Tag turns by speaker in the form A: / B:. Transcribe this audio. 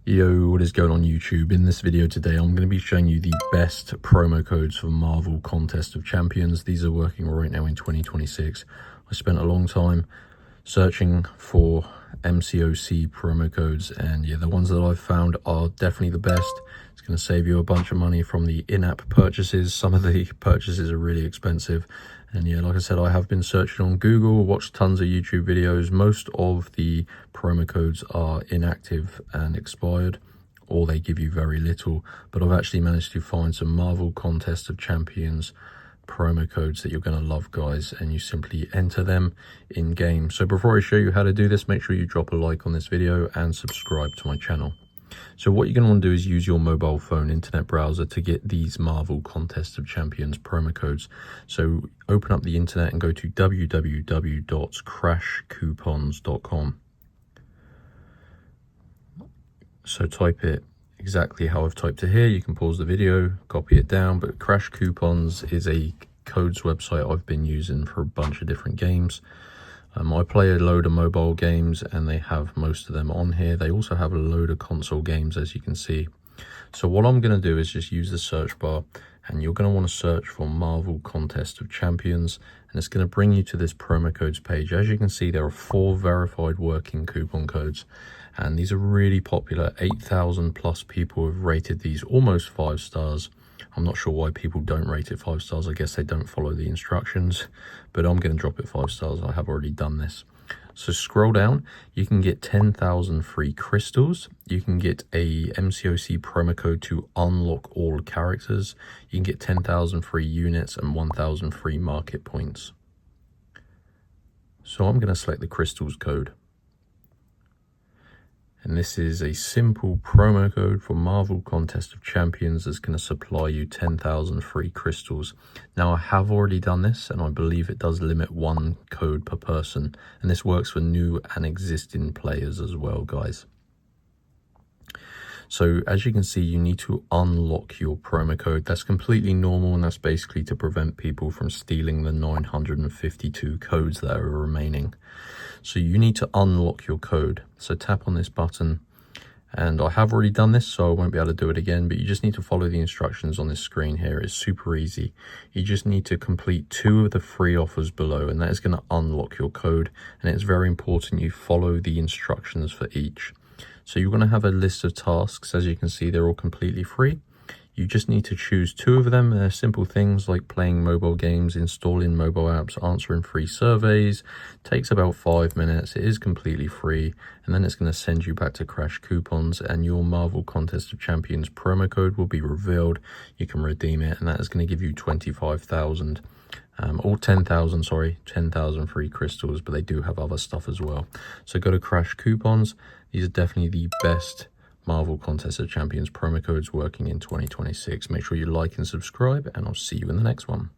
A: Yo, what is going on YouTube? In this video today, I'm going to be showing you the best promo codes for Marvel Contest of Champions. These are working right now in 2026. I spent a long time searching for Mcoc promo codes, and yeah, the ones that I've found are definitely the best. It's going to save you a bunch of money from the in-app purchases. Some of the purchases are really expensive, and yeah, like I said, I have been searching on Google, watched tons of YouTube videos. Most of the promo codes are inactive and expired, or they give you very little, but I've actually managed to find some Marvel Contest of Champions promo codes that you're going to love, guys, and you simply enter them in game. So before I show you how to do this, make sure you drop a like on this video and subscribe to my channel. So what you're going to want to do is use your mobile phone internet browser to get these Marvel Contest of Champions promo codes. So open up the internet and go to www.crashcoupons.com. So type it exactly how I've typed it here. You can pause the video, copy it down, but Crash Coupons is a codes website I've been using for a bunch of different games. I play a load of mobile games and they have most of them on here. They also have a load of console games, as you can see. So what I'm going to do is just use the search bar, and you're going to want to search for Marvel Contest of Champions, and it's going to bring you to this promo codes page. As you can see, there are 4 verified working coupon codes, and these are really popular. 8,000 plus people have rated these almost 5 stars. I'm not sure why people don't rate it 5 stars. I guess they don't follow the instructions, but I'm going to drop it 5 stars. I have already done this. So scroll down, you can get 10,000 free crystals. You can get a Mcoc promo code to unlock all characters. You can get 10,000 free units and 1,000 free market points. So I'm going to select the crystals code. And this is a simple promo code for Marvel Contest of Champions that's going to supply you 10,000 free crystals. Now, I have already done this, and I believe it does limit 1 code per person. And this works for new and existing players as well, guys. So as you can see, you need to unlock your promo code. That's completely normal, and that's basically to prevent people from stealing the 952 codes that are remaining. So you need to unlock your code. So tap on this button, and I have already done this, so I won't be able to do it again, but you just need to follow the instructions on this screen here. It's super easy. You just need to complete 2 of the free offers below, and that is going to unlock your code. And it's very important you follow the instructions for each. So you're going to have a list of tasks. As you can see, they're all completely free. You just need to choose 2 of them. They're simple things like playing mobile games, installing mobile apps, answering free surveys. Takes about 5 minutes. It is completely free. And then it's going to send you back to Crash Coupons, and your Marvel Contest of Champions promo code will be revealed. You can redeem it, and that is going to give you 25,000. Or 10,000, sorry, 10,000 free crystals, but they do have other stuff as well. So go to Crash Coupons. These are definitely the best Marvel Contest of Champions promo codes working in 2026. Make sure you like and subscribe, and I'll see you in the next one.